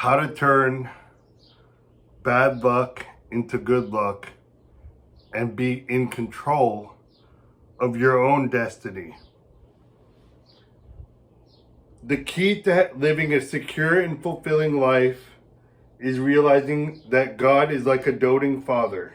how to turn bad luck into good luck and be in control of your own destiny. The key to living a secure and fulfilling life is realizing that God is like a doting father.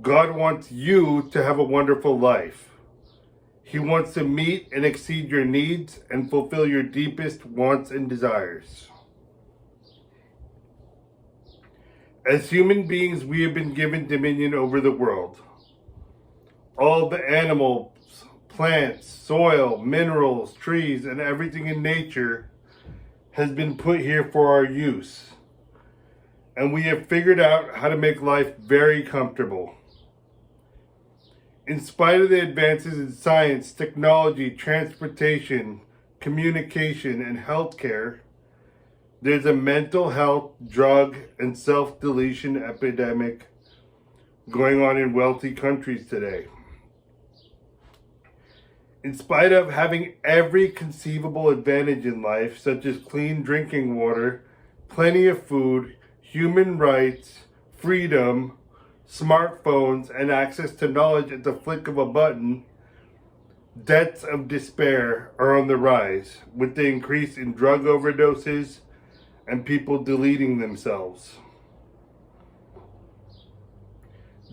God wants you to have a wonderful life. He wants to meet and exceed your needs and fulfill your deepest wants and desires. As human beings, we have been given dominion over the world. All the animals, plants, soil, minerals, trees, and everything in nature has been put here for our use. And we have figured out how to make life very comfortable. In spite of the advances in science, technology, transportation, communication, and healthcare, there's a mental health, drug, and self-deletion epidemic going on in wealthy countries today. In spite of having every conceivable advantage in life, such as clean drinking water, plenty of food, human rights, freedom, smartphones, and access to knowledge at the flick of a button, deaths of despair are on the rise, with the increase in drug overdoses and people deleting themselves.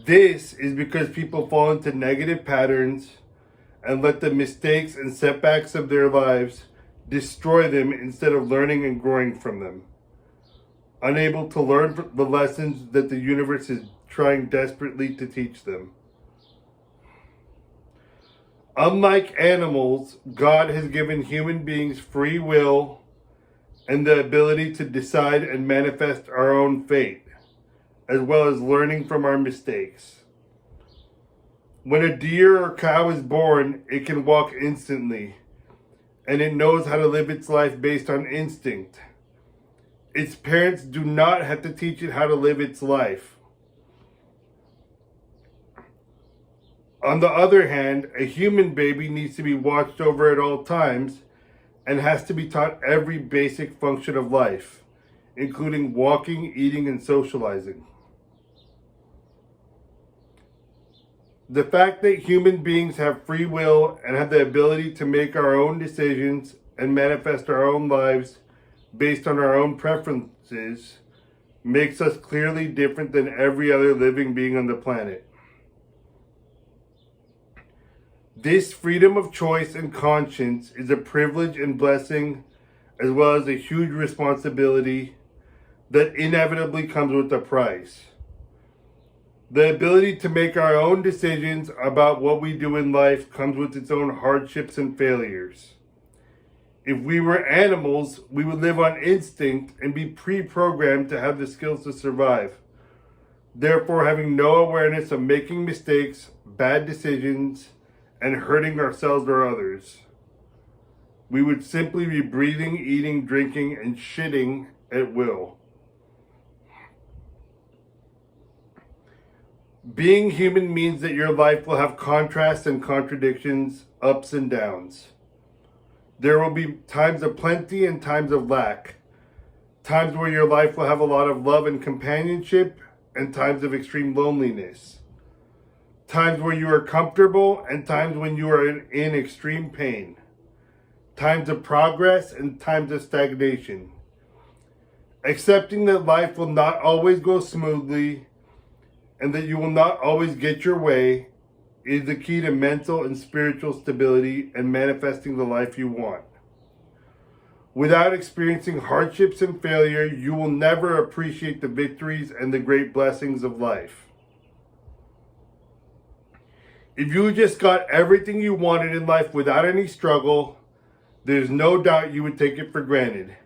This is because people fall into negative patterns and let the mistakes and setbacks of their lives destroy them instead of learning and growing from them. Unable to learn the lessons that the universe is trying desperately to teach them. Unlike animals, God has given human beings free will and the ability to decide and manifest our own fate, as well as learning from our mistakes. When a deer or cow is born, it can walk instantly, and it knows how to live its life based on instinct. Its parents do not have to teach it how to live its life. On the other hand, a human baby needs to be watched over at all times and has to be taught every basic function of life, including walking, eating, and socializing. The fact that human beings have free will and have the ability to make our own decisions and manifest our own lives based on our own preferences makes us clearly different than every other living being on the planet. This freedom of choice and conscience is a privilege and blessing, as well as a huge responsibility that inevitably comes with a price. The ability to make our own decisions about what we do in life comes with its own hardships and failures. If we were animals, we would live on instinct and be pre-programmed to have the skills to survive, therefore having no awareness of making mistakes, bad decisions, and hurting ourselves or others. We would simply be breathing, eating, drinking, and shitting at will. Being human means that your life will have contrasts and contradictions, ups and downs. There will be times of plenty and times of lack. Times where your life will have a lot of love and companionship, and times of extreme loneliness. Times where you are comfortable and times when you are in extreme pain. Times of progress and times of stagnation. Accepting that life will not always go smoothly and that you will not always get your way is the key to mental and spiritual stability and manifesting the life you want. Without experiencing hardships and failure, you will never appreciate the victories and the great blessings of life. If you just got everything you wanted in life without any struggle, there's no doubt you would take it for granted.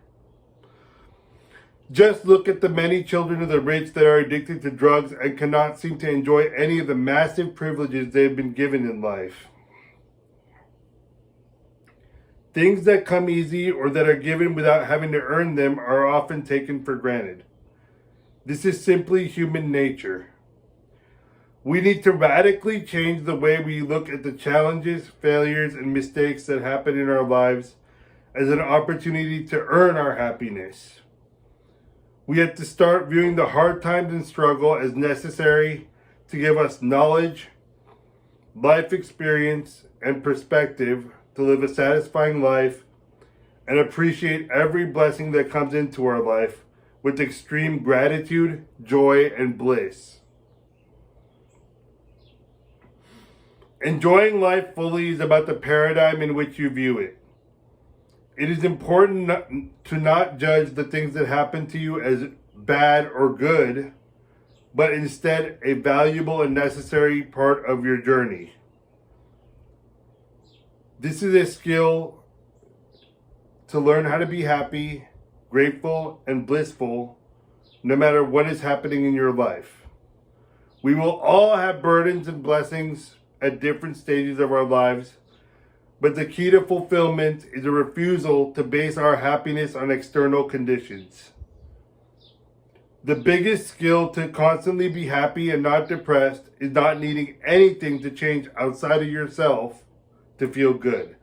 Just look at the many children of the rich that are addicted to drugs and cannot seem to enjoy any of the massive privileges they've been given in life. Things that come easy or that are given without having to earn them are often taken for granted. This is simply human nature. We need to radically change the way we look at the challenges, failures, and mistakes that happen in our lives as an opportunity to earn our happiness. We have to start viewing the hard times and struggle as necessary to give us knowledge, life experience, and perspective to live a satisfying life and appreciate every blessing that comes into our life with extreme gratitude, joy, and bliss. Enjoying life fully is about the paradigm in which you view it. It is important to not judge the things that happen to you as bad or good, but instead a valuable and necessary part of your journey. This is a skill to learn how to be happy, grateful, and blissful no matter what is happening in your life. We will all have burdens and blessings at different stages of our lives, but the key to fulfillment is a refusal to base our happiness on external conditions. The biggest skill to constantly be happy and not depressed is not needing anything to change outside of yourself to feel good.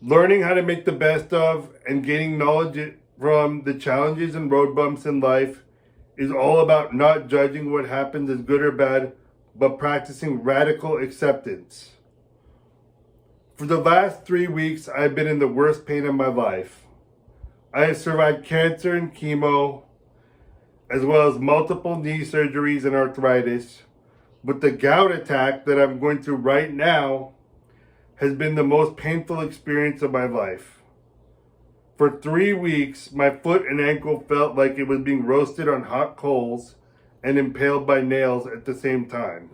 Learning how to make the best of and gaining knowledge from the challenges and road bumps in life is all about not judging what happens as good or bad, but practicing radical acceptance. For the last 3 weeks, I've been in the worst pain of my life. I have survived cancer and chemo, as well as multiple knee surgeries and arthritis, but the gout attack that I'm going through right now has been the most painful experience of my life. For 3 weeks, my foot and ankle felt like it was being roasted on hot coals and impaled by nails at the same time.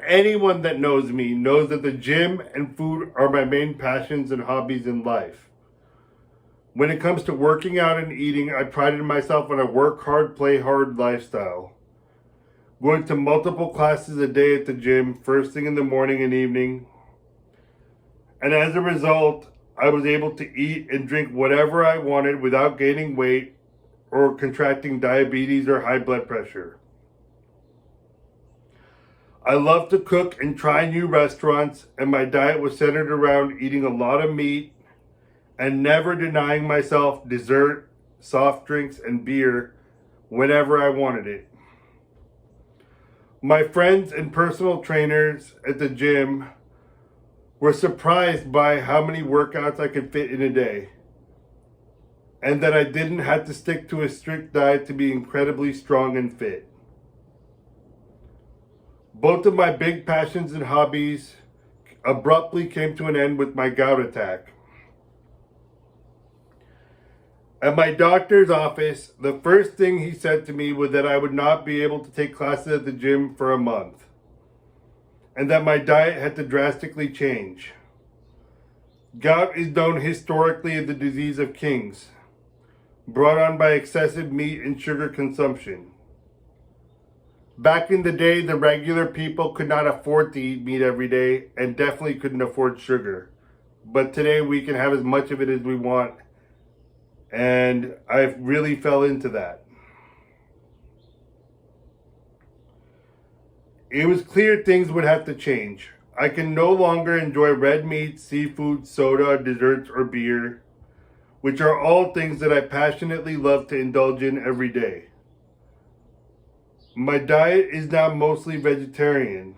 Anyone that knows me knows that the gym and food are my main passions and hobbies in life. When it comes to working out and eating, I prided myself on a work hard, play hard lifestyle. Going to multiple classes a day at the gym, first thing in the morning and evening. And as a result, I was able to eat and drink whatever I wanted without gaining weight or contracting diabetes or high blood pressure. I love to cook and try new restaurants, and my diet was centered around eating a lot of meat and never denying myself dessert, soft drinks, and beer whenever I wanted it. My friends and personal trainers at the gym were surprised by how many workouts I could fit in a day, and that I didn't have to stick to a strict diet to be incredibly strong and fit. Both of my big passions and hobbies abruptly came to an end with my gout attack. At my doctor's office, the first thing he said to me was that I would not be able to take classes at the gym for a month, and that my diet had to drastically change. Gout is known historically as the disease of kings, brought on by excessive meat and sugar consumption. Back in the day, the regular people could not afford to eat meat every day and definitely couldn't afford sugar. But today we can have as much of it as we want, and I really fell into that. It was clear things would have to change. I can no longer enjoy red meat, seafood, soda, desserts, or beer, which are all things that I passionately love to indulge in every day. My diet is now mostly vegetarian,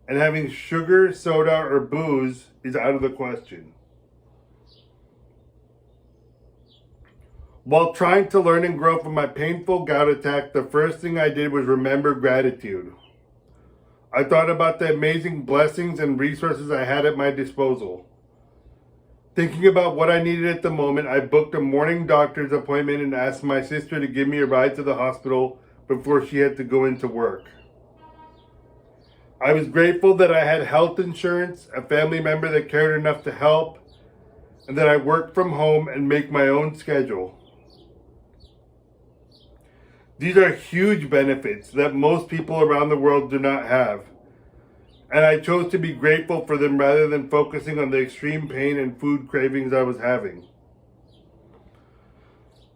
and having sugar, soda, or booze is out of the question. While trying to learn and grow from my painful gout attack, the first thing I did was remember gratitude. I thought about the amazing blessings and resources I had at my disposal. Thinking about what I needed at the moment, I booked a morning doctor's appointment and asked my sister to give me a ride to the hospital before she had to go into work. I was grateful that I had health insurance, a family member that cared enough to help, and that I worked from home and make my own schedule. These are huge benefits that most people around the world do not have, and I chose to be grateful for them rather than focusing on the extreme pain and food cravings I was having.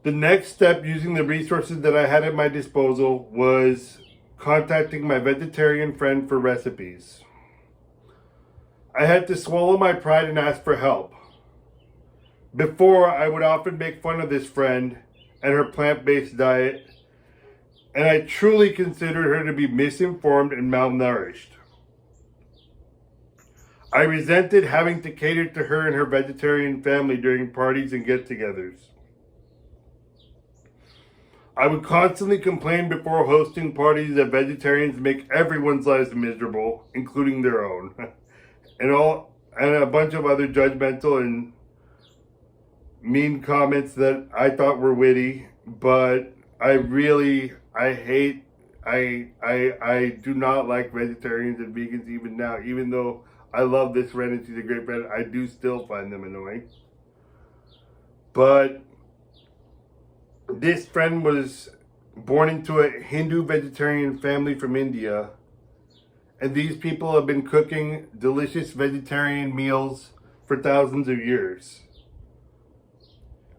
The next step, using the resources that I had at my disposal, was contacting my vegetarian friend for recipes. I had to swallow my pride and ask for help. Before, I would often make fun of this friend and her plant-based diet, and I truly considered her to be misinformed and malnourished. I resented having to cater to her and her vegetarian family during parties and get-togethers. I would constantly complain before hosting parties that vegetarians make everyone's lives miserable, including their own, and a bunch of other judgmental and mean comments that I thought were witty, but I do not like vegetarians and vegans even now, even though I love this friend and she's a great friend. I do still find them annoying. But this friend was born into a Hindu vegetarian family from India, and these people have been cooking delicious vegetarian meals for thousands of years.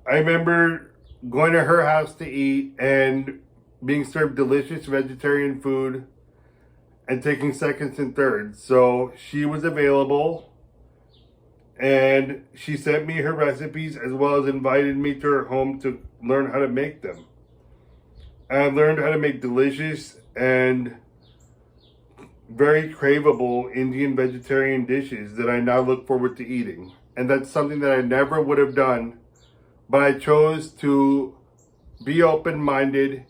I remember going to her house to eat and being served delicious vegetarian food and taking seconds and thirds. So she was available and she sent me her recipes as well as invited me to her home to learn how to make them. And I learned how to make delicious and very craveable Indian vegetarian dishes that I now look forward to eating. And that's something that I never would have done, but I chose to be open-minded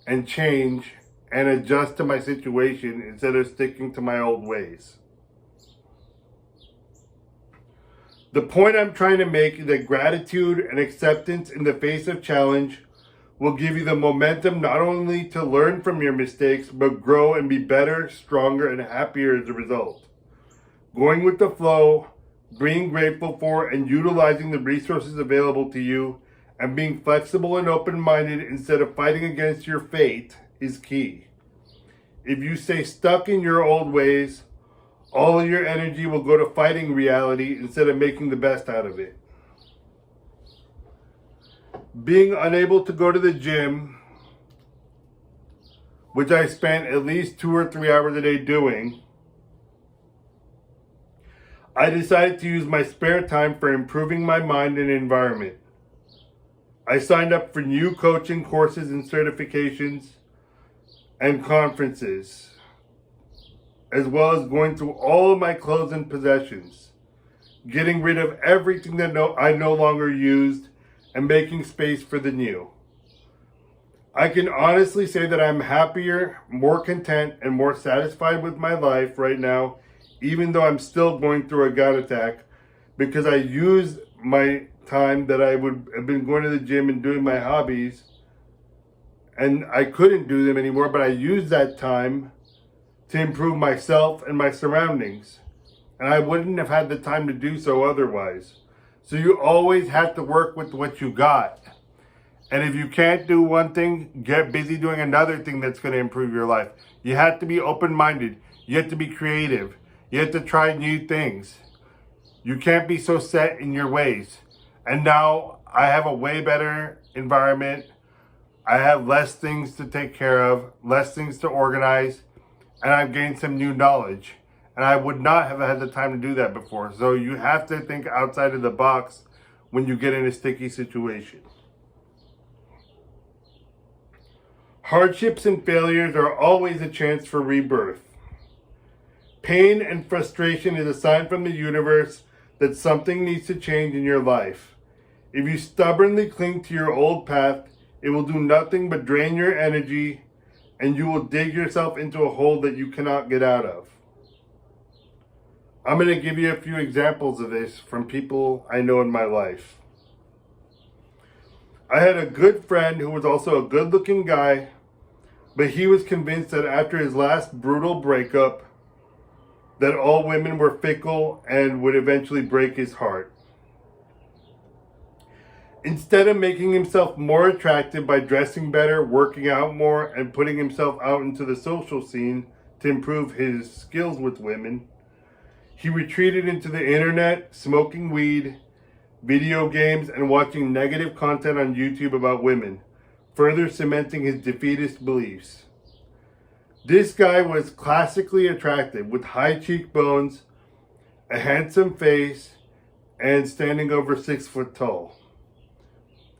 and change and adjust to my situation instead of sticking to my old ways. The point I'm trying to make is that gratitude and acceptance in the face of challenge will give you the momentum not only to learn from your mistakes, but grow and be better, stronger, and happier as a result. Going with the flow, being grateful for and utilizing the resources available to you, and being flexible and open-minded instead of fighting against your fate is key. If you stay stuck in your old ways, all of your energy will go to fighting reality instead of making the best out of it. Being unable to go to the gym, which I spent at least 2 or 3 hours a day doing, I decided to use my spare time for improving my mind and environment. I signed up for new coaching courses and certifications and conferences, as well as going through all of my clothes and possessions, getting rid of everything that I no longer used, and making space for the new. I can honestly say that I'm happier, more content, and more satisfied with my life right now, even though I'm still going through a gout attack, because I used my time that I would have been going to the gym and doing my hobbies, and I couldn't do them anymore, but I used that time to improve myself and my surroundings. And I wouldn't have had the time to do so otherwise. So you always have to work with what you got. And if you can't do one thing, get busy doing another thing that's going to improve your life. You have to be open-minded. You have to be creative. You have to try new things. You can't be so set in your ways. And now I have a way better environment. I have less things to take care of, less things to organize, and I've gained some new knowledge. And I would not have had the time to do that before. So you have to think outside of the box when you get in a sticky situation. Hardships and failures are always a chance for rebirth. Pain and frustration is a sign from the universe that something needs to change in your life. If you stubbornly cling to your old path, it will do nothing but drain your energy, and you will dig yourself into a hole that you cannot get out of. I'm going to give you a few examples of this from people I know in my life. I had a good friend who was also a good-looking guy, but he was convinced that after his last brutal breakup, that all women were fickle and would eventually break his heart. Instead of making himself more attractive by dressing better, working out more, and putting himself out into the social scene to improve his skills with women, he retreated into the internet, smoking weed, video games, and watching negative content on YouTube about women, further cementing his defeatist beliefs. This guy was classically attractive with high cheekbones, a handsome face, and standing over 6 foot tall.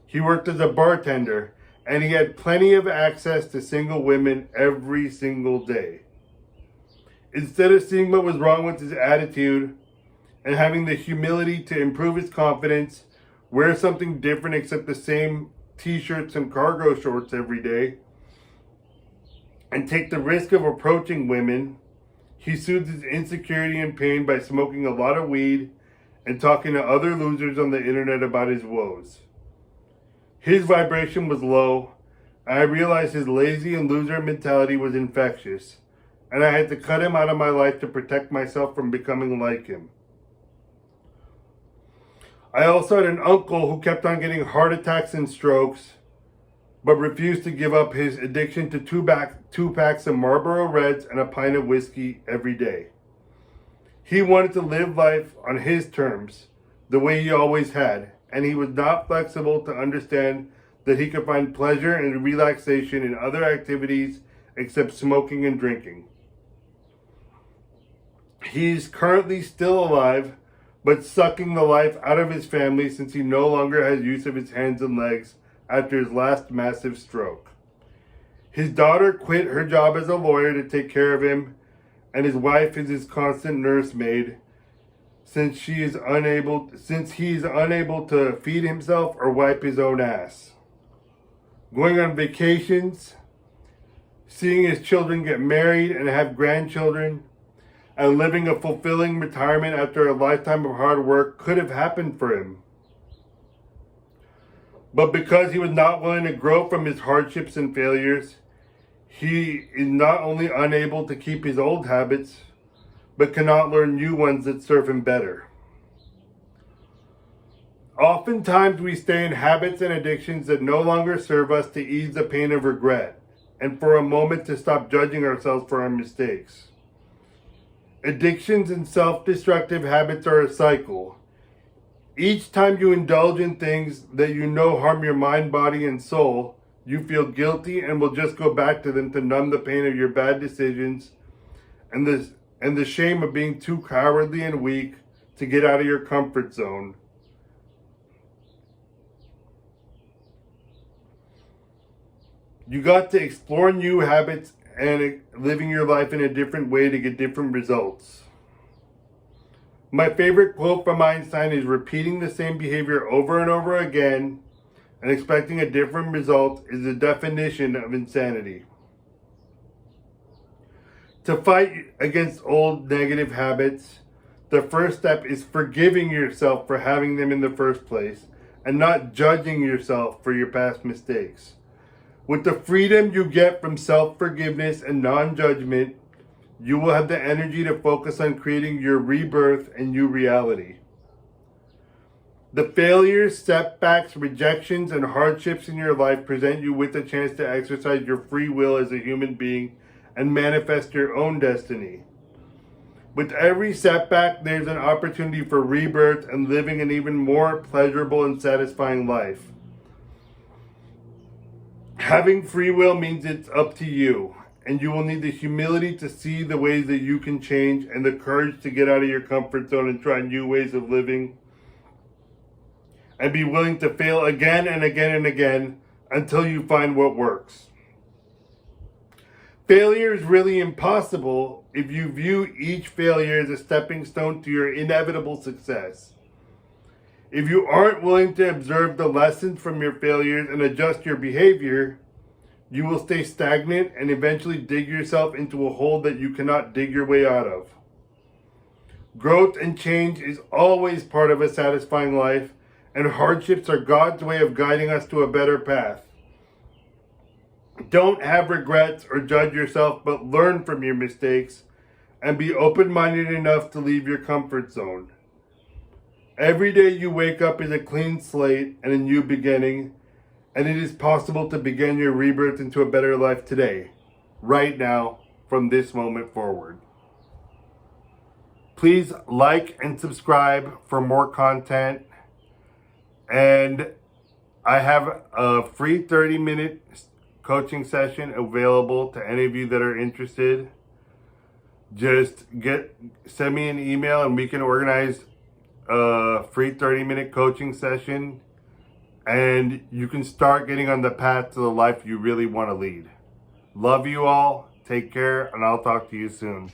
He worked as a bartender, and he had plenty of access to single women every single day. Instead of seeing what was wrong with his attitude and having the humility to improve his confidence, wear something different except the same t-shirts and cargo shorts every day, and take the risk of approaching women, he soothed his insecurity and pain by smoking a lot of weed and talking to other losers on the internet about his woes. His vibration was low, and I realized his lazy and loser mentality was infectious, and I had to cut him out of my life to protect myself from becoming like him. I also had an uncle who kept on getting heart attacks and strokes, but refused to give up his addiction to two packs of Marlboro Reds and a pint of whiskey every day. He wanted to live life on his terms, the way he always had, and he was not flexible to understand that he could find pleasure and relaxation in other activities except smoking and drinking. He's currently still alive, but sucking the life out of his family since he no longer has use of his hands and legs after his last massive stroke. His daughter quit her job as a lawyer to take care of him, and his wife is his constant nursemaid since he is unable to feed himself or wipe his own ass. Going on vacations, seeing his children get married and have grandchildren, and living a fulfilling retirement after a lifetime of hard work could have happened for him. But because he was not willing to grow from his hardships and failures, he is not only unable to keep his old habits, but cannot learn new ones that serve him better. Oftentimes we stay in habits and addictions that no longer serve us to ease the pain of regret, and for a moment to stop judging ourselves for our mistakes. Addictions and self-destructive habits are a cycle. Each time you indulge in things that you know harm your mind, body, and soul, you feel guilty and will just go back to them to numb the pain of your bad decisions and the shame of being too cowardly and weak to get out of your comfort zone. You got to explore new habits and living your life in a different way to get different results. My favorite quote from Einstein is, repeating the same behavior over and over again and expecting a different result is the definition of insanity. To fight against old negative habits, the first step is forgiving yourself for having them in the first place and not judging yourself for your past mistakes. With the freedom you get from self-forgiveness and non-judgment, you will have the energy to focus on creating your rebirth and new reality. The failures, setbacks, rejections, and hardships in your life present you with a chance to exercise your free will as a human being and manifest your own destiny. With every setback, there's an opportunity for rebirth and living an even more pleasurable and satisfying life. Having free will means it's up to you, and you will need the humility to see the ways that you can change and the courage to get out of your comfort zone and try new ways of living, and be willing to fail again and again and again until you find what works. Failure is really impossible if you view each failure as a stepping stone to your inevitable success. If you aren't willing to observe the lessons from your failures and adjust your behavior, you will stay stagnant and eventually dig yourself into a hole that you cannot dig your way out of. Growth and change is always part of a satisfying life, and hardships are God's way of guiding us to a better path. Don't have regrets or judge yourself, but learn from your mistakes and be open-minded enough to leave your comfort zone. Every day you wake up is a clean slate and a new beginning, and it is possible to begin your rebirth into a better life today, right now, from this moment forward. Please like and subscribe for more content, and I have a free 30-minute coaching session available to any of you that are interested. Just send me an email and we can organize a free 30-minute coaching session, and you can start getting on the path to the life you really want to lead. Love you all. Take care, and I'll talk to you soon.